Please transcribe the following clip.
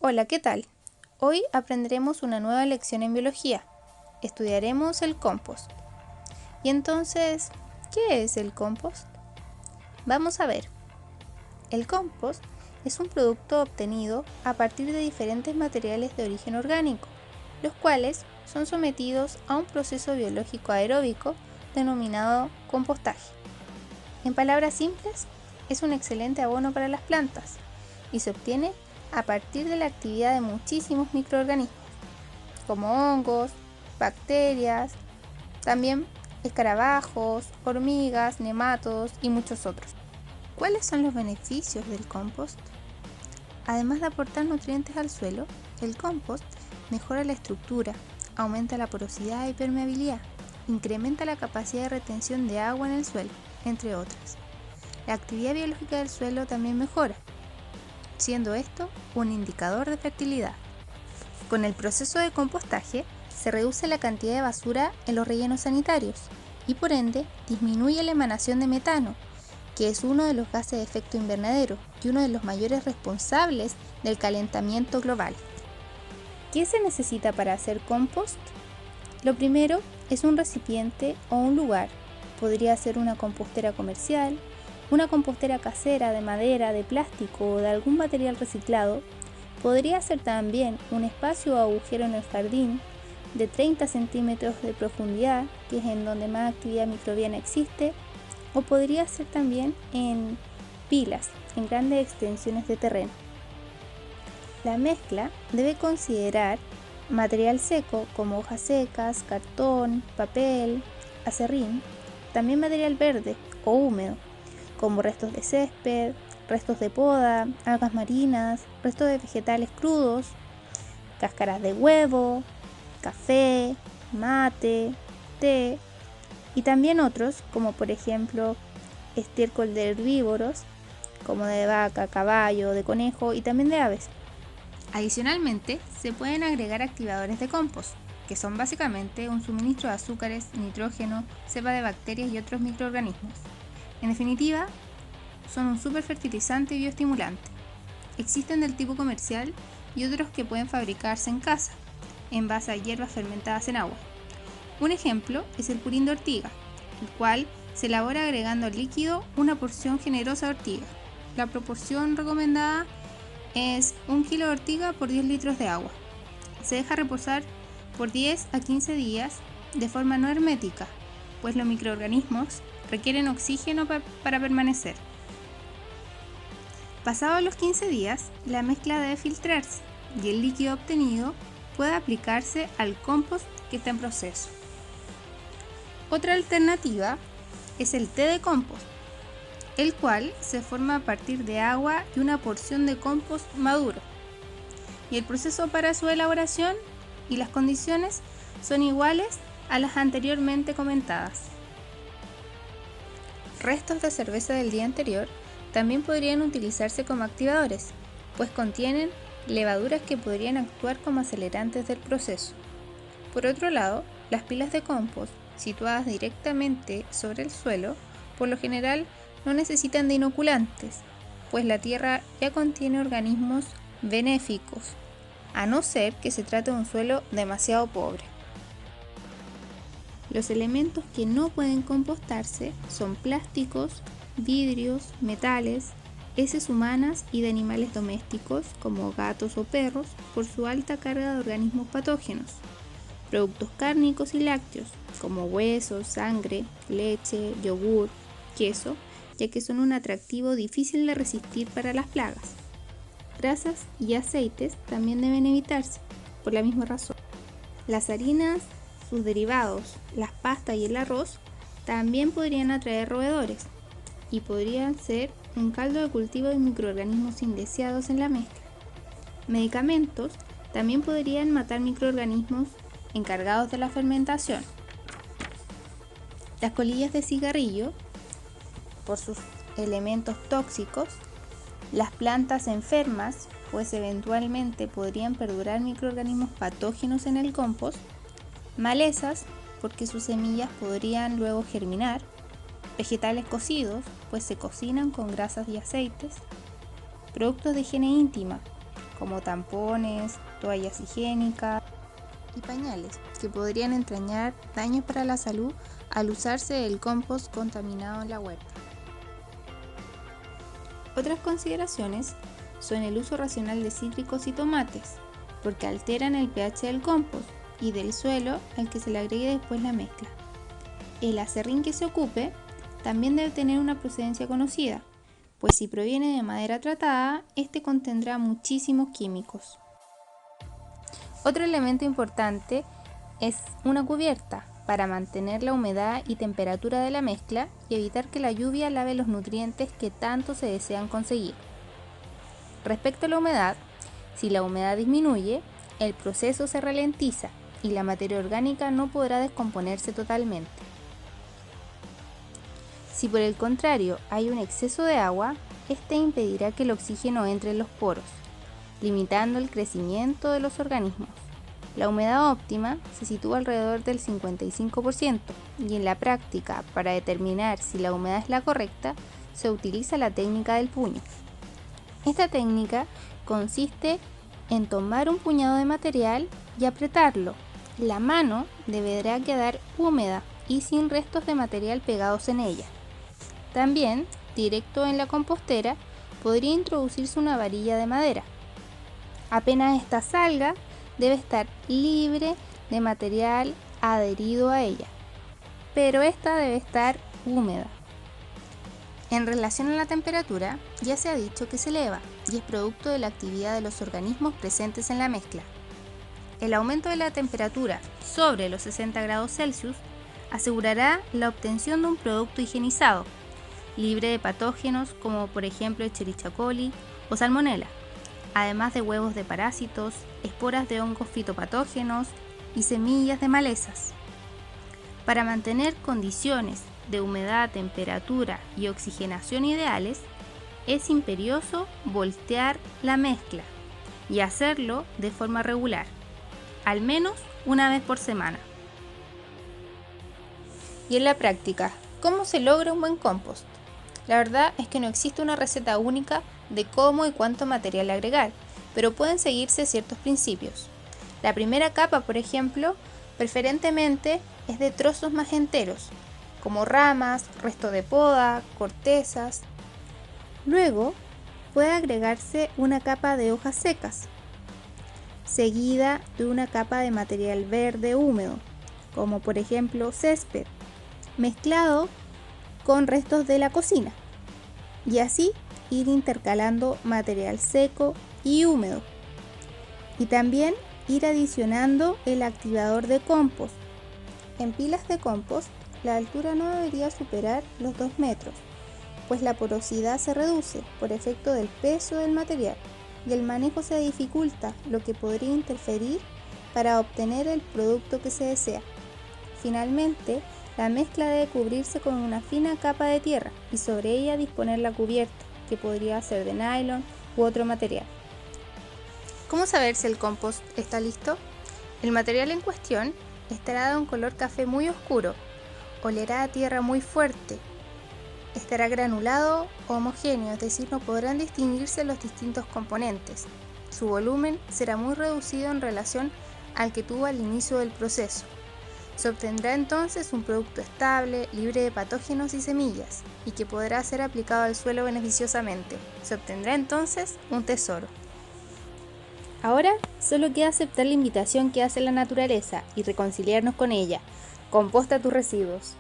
Hola, ¿qué tal? Hoy aprenderemos una nueva lección en biología. Estudiaremos el compost. Y entonces, ¿qué es el compost? Vamos a ver. El compost es un producto obtenido a partir de diferentes materiales de origen orgánico, los cuales son sometidos a un proceso biológico aeróbico denominado compostaje. En palabras simples, es un excelente abono para las plantas y se obtiene a partir de la actividad de muchísimos microorganismos, como hongos, bacterias, también escarabajos, hormigas, nemátodos y muchos otros. ¿Cuáles son los beneficios del compost? Además de aportar nutrientes al suelo, el compost mejora la estructura, aumenta la porosidad y permeabilidad, incrementa la capacidad de retención de agua en el suelo, entre otras. La actividad biológica del suelo también mejora, siendo esto un indicador de fertilidad. Con el proceso de compostaje se reduce la cantidad de basura en los rellenos sanitarios y por ende disminuye la emanación de metano, que es uno de los gases de efecto invernadero y uno de los mayores responsables del calentamiento global. ¿Qué se necesita para hacer compost? Lo primero es un recipiente o un lugar. Podría ser una compostera comercial, una compostera casera de madera, de plástico o de algún material reciclado. Podría ser también un espacio o agujero en el jardín de 30 centímetros de profundidad, que es en donde más actividad microbiana existe, o podría ser también en pilas, en grandes extensiones de terreno. La mezcla debe considerar material seco como hojas secas, cartón, papel, acerrín, también material verde o húmedo como restos de césped, restos de poda, algas marinas, restos de vegetales crudos, cáscaras de huevo, café, mate, té y también otros como por ejemplo estiércol de herbívoros como de vaca, caballo, de conejo y también de aves. Adicionalmente, se pueden agregar activadores de compost, que son básicamente un suministro de azúcares, nitrógeno, cepa de bacterias y otros microorganismos. En definitiva, son un superfertilizante y bioestimulante. Existen del tipo comercial y otros que pueden fabricarse en casa, en base a hierbas fermentadas en agua. Un ejemplo es el purín de ortiga, el cual se elabora agregando al líquido una porción generosa de ortiga. La proporción recomendada es 1 kilo de ortiga por 10 litros de agua. Se deja reposar por 10 a 15 días de forma no hermética, pues los microorganismos requieren oxígeno para permanecer. Pasados los 15 días, la mezcla debe filtrarse y el líquido obtenido puede aplicarse al compost que está en proceso. Otra alternativa es el té de compost, el cual se forma a partir de agua y una porción de compost maduro. Y el proceso para su elaboración y las condiciones son iguales a las anteriormente comentadas. Restos de cerveza del día anterior también podrían utilizarse como activadores, pues contienen levaduras que podrían actuar como acelerantes del proceso. Por otro lado, las pilas de compost, situadas directamente sobre el suelo, por lo general no necesitan de inoculantes, pues la tierra ya contiene organismos benéficos, a no ser que se trate de un suelo demasiado pobre. Los elementos que no pueden compostarse son plásticos, vidrios, metales, heces humanas y de animales domésticos como gatos o perros por su alta carga de organismos patógenos, productos cárnicos y lácteos como huesos, sangre, leche, yogur, queso, ya que son un atractivo difícil de resistir para las plagas. Grasas y aceites también deben evitarse, por la misma razón. Las harinas, sus derivados, las pastas y el arroz también podrían atraer roedores y podrían ser un caldo de cultivo de microorganismos indeseados en la mezcla. Medicamentos también podrían matar microorganismos encargados de la fermentación. Las colillas de cigarrillo, por sus elementos tóxicos, las plantas enfermas, pues eventualmente podrían perdurar microorganismos patógenos en el compost, malezas, porque sus semillas podrían luego germinar, vegetales cocidos, pues se cocinan con grasas y aceites, productos de higiene íntima, como tampones, toallas higiénicas y pañales, que podrían entrañar daños para la salud al usarse el compost contaminado en la huerta. Otras consideraciones son el uso racional de cítricos y tomates, porque alteran el pH del compost y del suelo al que se le agregue después la mezcla. El acerrín que se ocupe también debe tener una procedencia conocida, pues si proviene de madera tratada, este contendrá muchísimos químicos. Otro elemento importante es una cubierta para mantener la humedad y temperatura de la mezcla y evitar que la lluvia lave los nutrientes que tanto se desean conseguir. Respecto a la humedad, si la humedad disminuye, el proceso se ralentiza y la materia orgánica no podrá descomponerse totalmente. Si por el contrario hay un exceso de agua, este impedirá que el oxígeno entre en los poros, limitando el crecimiento de los organismos. La humedad óptima se sitúa alrededor del 55% y en la práctica, para determinar si la humedad es la correcta, se utiliza la técnica del puño. Esta técnica consiste en tomar un puñado de material y apretarlo. La mano deberá quedar húmeda y sin restos de material pegados en ella. También, directo en la compostera, podría introducirse una varilla de madera. Apenas esta salga, debe estar libre de material adherido a ella, pero esta debe estar húmeda. En relación a la temperatura, ya se ha dicho que se eleva y es producto de la actividad de los organismos presentes en la mezcla. El aumento de la temperatura sobre los 60 grados Celsius asegurará la obtención de un producto higienizado, libre de patógenos como por ejemplo Escherichia coli o Salmonella, además de huevos de parásitos, esporas de hongos fitopatógenos y semillas de malezas. Para mantener condiciones de humedad, temperatura y oxigenación ideales, es imperioso voltear la mezcla y hacerlo de forma regular, al menos una vez por semana. Y en la práctica, ¿cómo se logra un buen compost? La verdad es que no existe una receta única de cómo y cuánto material agregar, pero pueden seguirse ciertos principios. La primera capa, por ejemplo, preferentemente es de trozos más enteros, como ramas, resto de poda, cortezas. Luego puede agregarse una capa de hojas secas, seguida de una capa de material verde húmedo, como por ejemplo césped, mezclado con restos de la cocina, y así ir intercalando material seco y húmedo. Y también ir adicionando el activador de compost. En pilas de compost, la altura no debería superar los 2 metros, pues la porosidad se reduce por efecto del peso del material y el manejo se dificulta, lo que podría interferir para obtener el producto que se desea. Finalmente, la mezcla debe cubrirse con una fina capa de tierra y sobre ella disponer la cubierta, que podría ser de nylon u otro material. ¿Cómo saber si el compost está listo? El material en cuestión estará de un color café muy oscuro, olerá a tierra muy fuerte, estará granulado o homogéneo, es decir, no podrán distinguirse los distintos componentes. Su volumen será muy reducido en relación al que tuvo al inicio del proceso. Se obtendrá entonces un producto estable, libre de patógenos y semillas, y que podrá ser aplicado al suelo beneficiosamente. Se obtendrá entonces un tesoro. Ahora solo queda aceptar la invitación que hace la naturaleza y reconciliarnos con ella. Composta tus residuos.